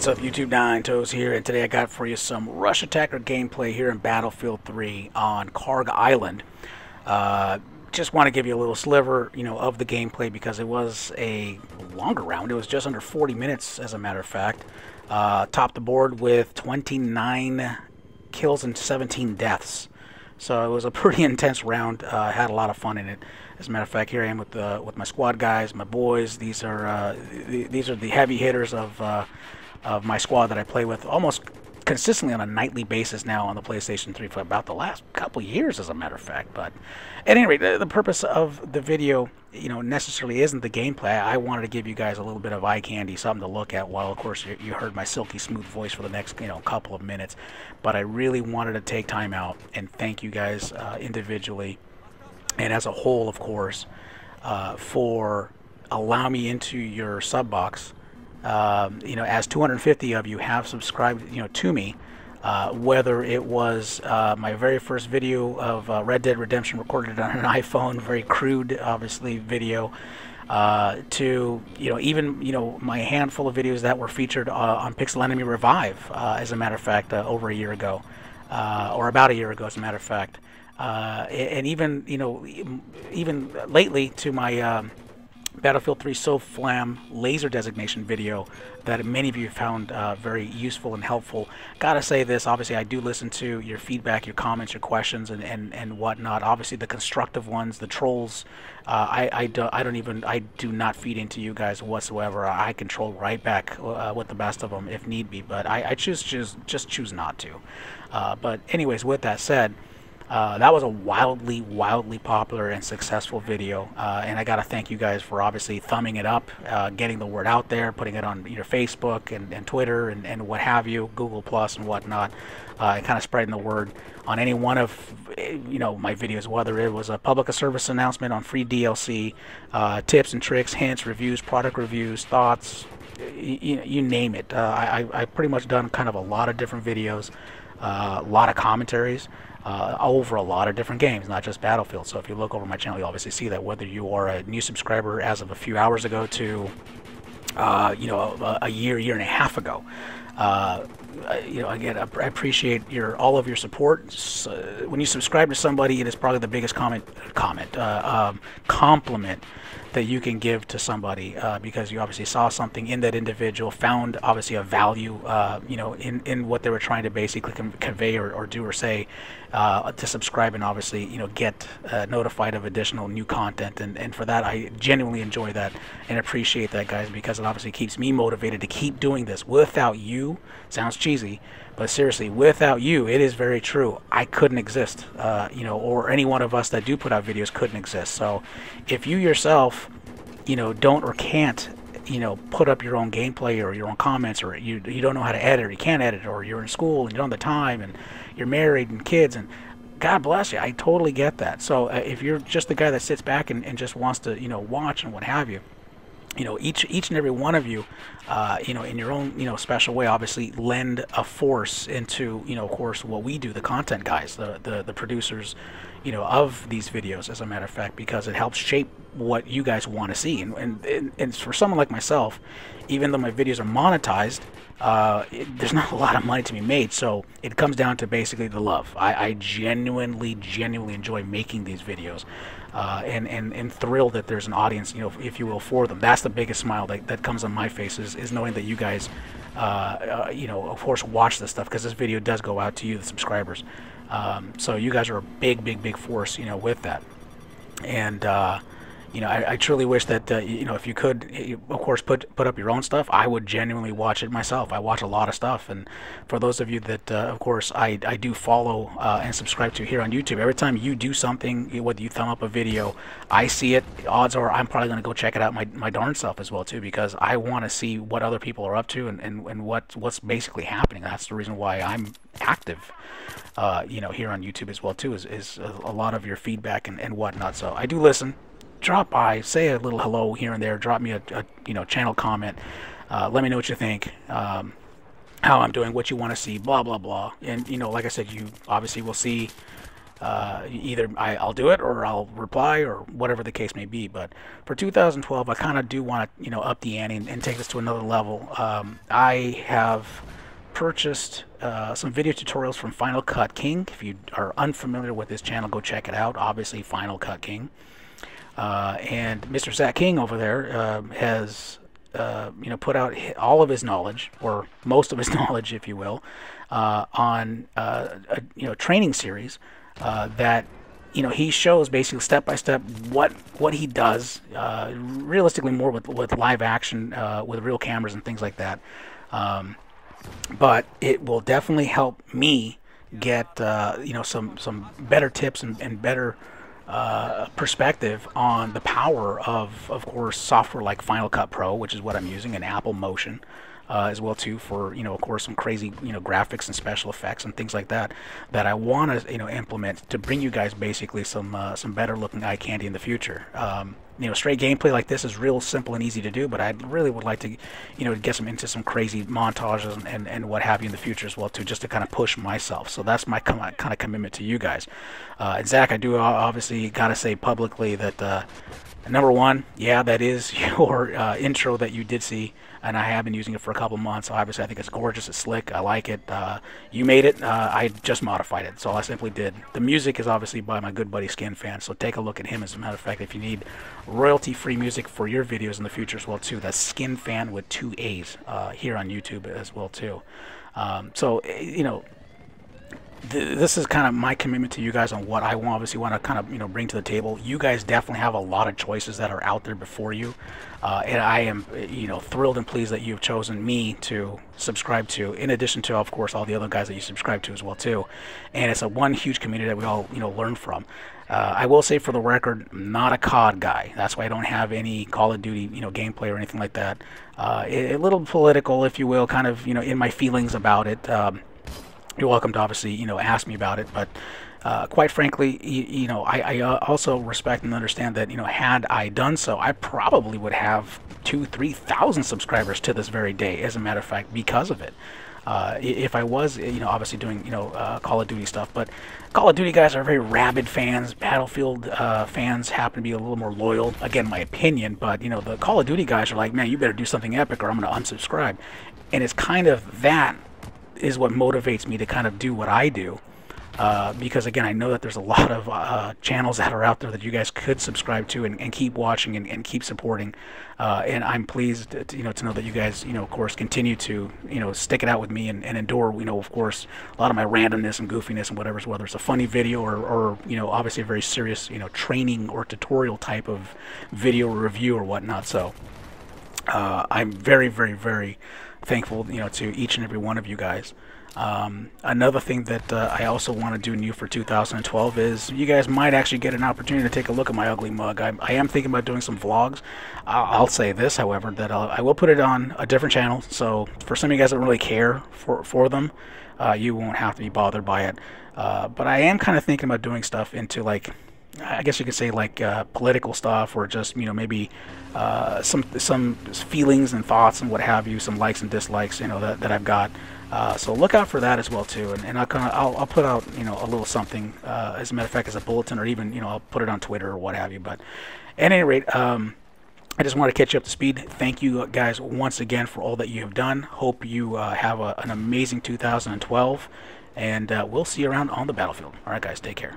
What's up, YouTube? Nine Toes here, and today I got for you some Rush Attacker gameplay here in Battlefield 3 on Karg Island. Just want to give you a little sliver, of the gameplay because it was a longer round. It was just under 40 minutes, as a matter of fact. Topped the board with 29 kills and 17 deaths. So it was a pretty intense round. I had a lot of fun in it. As a matter of fact, here I am with my squad guys, my boys. These are the heavy hitters of my squad that I play with almost consistently on a nightly basis now on the PlayStation 3 for about the last couple years, as a matter of fact. But at any rate, the purpose of the video, necessarily isn't the gameplay. I wanted to give you guys a little bit of eye candy, something to look at while, of course, you heard my silky smooth voice for the next, couple of minutes. But I really wanted to take time out and thank you guys individually and as a whole, of course, for allowing me into your sub box. As 250 of you have subscribed, to me, whether it was my very first video of Red Dead Redemption recorded on an iPhone, very crude, obviously, video, to even my handful of videos that were featured on Pixel Enemy Revive, as a matter of fact, over a year ago, or about a year ago, as a matter of fact, and even even lately to my Battlefield 3 SOFLAM laser designation video that many of you found very useful and helpful. Gotta say this, obviously I do listen to your feedback, your comments, your questions, and whatnot. Obviously the constructive ones, the trolls, I do not feed into you guys whatsoever. I control right back with the best of them if need be, but I just choose not to. But anyways, with that said, that was a wildly popular and successful video, and I gotta thank you guys for obviously thumbing it up, getting the word out there, putting it on your Facebook and Twitter and what have you, Google Plus and whatnot, and kind of spreading the word on any one of my videos, whether it was a public service announcement on free DLC, tips and tricks, hints, reviews, product reviews, thoughts, you name it. I pretty much done kind of a lot of different videos, a lot of commentaries. Over a lot of different games, not just Battlefield. So if you look over my channel, you obviously see that, whether you are a new subscriber as of a few hours ago to a year and a half ago. Again, I appreciate all of your support. So when you subscribe to somebody, it is probably the biggest compliment that you can give to somebody, because you obviously saw something in that individual, found obviously a value, in what they were trying to basically convey or do or say, to subscribe and obviously get notified of additional new content, and for that I genuinely enjoy that and appreciate that, guys, because it obviously keeps me motivated to keep doing this. Without you, sounds cheesy, but seriously, without you, it is very true, I couldn't exist, or any one of us that do put out videos couldn't exist. So if you yourself don't or can't put up your own gameplay or your own comments, or you don't know how to edit, or you can't edit, or you're in school and you don't have the time, and you're married and kids, and God bless you, I totally get that. So if you're just the guy that sits back and just wants to watch and what have you, each and every one of you, in your own, special way, obviously lend a force into, of course, what we do, the content guys, the producers, of these videos, as a matter of fact, because it helps shape what you guys want to see. And for someone like myself, even though my videos are monetized, there's not a lot of money to be made, so it comes down to basically the love. I genuinely enjoy making these videos, and thrilled that there's an audience, if you will, for them. That's the biggest smile that comes on my face, is knowing that you guys, of course, watch this stuff, because this video does go out to you, the subscribers. So you guys are a big force, with that. And I truly wish that if you could, of course, put up your own stuff. I would genuinely watch it myself. I watch a lot of stuff, and for those of you that, of course, I do follow and subscribe to here on YouTube, every time you do something, whether you thumb up a video, I see it. Odds are I'm probably going to go check it out my darn self as well too, because I want to see what other people are up to and what's basically happening. That's the reason why I'm active, here on YouTube as well too, is a lot of your feedback and whatnot. So I do listen. Drop by, say a little hello here and there, drop me a channel comment, let me know what you think, how I'm doing, what you want to see, blah blah blah. And like I said, you obviously will see either I'll do it or I'll reply or whatever the case may be. But for 2012, I kind of do want to up the ante and take this to another level. I have purchased some video tutorials from Final Cut King. If you are unfamiliar with this channel, go check it out. Obviously, Final Cut King. And Mr. Zach King over there has put out all of his knowledge, or most of his knowledge, if you will, on a training series that he shows basically step by step what he does, realistically more with live action, with real cameras and things like that. But it will definitely help me get some better tips and better perspective on the power of course, software like Final Cut Pro, which is what I'm using, and Apple Motion as well too, for of course, some crazy graphics and special effects and things like that I want to implement to bring you guys basically some better looking eye candy in the future. Straight gameplay like this is real simple and easy to do, but I really would like to get into some crazy montages and what have you in the future as well too, just to kind of push myself. So that's my kind of commitment to you guys. And Zach, I do obviously got to say publicly that number one, yeah, that is your intro that you did see, and I have been using it for a couple months. So obviously, I think it's gorgeous, it's slick, I like it. You made it, I just modified it, so I simply did. The music is obviously by my good buddy Skin Fan, so take a look at him. As a matter of fact, if you need royalty-free music for your videos in the future as well too, that's Skin Fan with 2 A's here on YouTube as well too. This is kind of my commitment to you guys on what I obviously want to kind of bring to the table. You guys definitely have a lot of choices that are out there before you, and I am thrilled and pleased that you've chosen me to subscribe to, in addition to of course all the other guys that you subscribe to as well too. And it's one huge community that we all learn from. I will say for the record, I'm not a COD guy. That's why I don't have any Call of Duty gameplay or anything like that. A little political, if you will, kind of in my feelings about it. You're welcome to obviously ask me about it, but quite frankly, I also respect and understand that had I done so, I probably would have 2,000-3,000 subscribers to this very day, as a matter of fact, because of it. If I was obviously doing Call of Duty stuff, but Call of Duty guys are very rabid fans. Battlefield fans happen to be a little more loyal, again my opinion, but the Call of Duty guys are like, man, you better do something epic or I'm going to unsubscribe. And it's kind of that is what motivates me to kind of do what I do, because again, I know that there's a lot of channels that are out there that you guys could subscribe to and keep watching and keep supporting, and I'm pleased to know that you guys of course continue to stick it out with me and endure of course a lot of my randomness and goofiness and whatever, whether it's a funny video or obviously a very serious training or tutorial type of video review or whatnot. So I'm very, very, very thankful to each and every one of you guys. Another thing that I also want to do new for 2012 is you guys might actually get an opportunity to take a look at my ugly mug. I am thinking about doing some vlogs. I'll say this, however, that I will put it on a different channel, so for some of you guys that don't really care for them, you won't have to be bothered by it. But I am kind of thinking about doing stuff into, like, I guess you could say, like political stuff, or just maybe some feelings and thoughts and what have you, some likes and dislikes that I've got. So look out for that as well too, and I'll put out a little something, as a matter of fact, as a bulletin, or even I'll put it on Twitter or what have you. But at any rate, I just want to catch you up to speed. Thank you guys once again for all that you have done. Hope you have an amazing 2012, and we'll see you around on the battlefield. All right, guys, take care.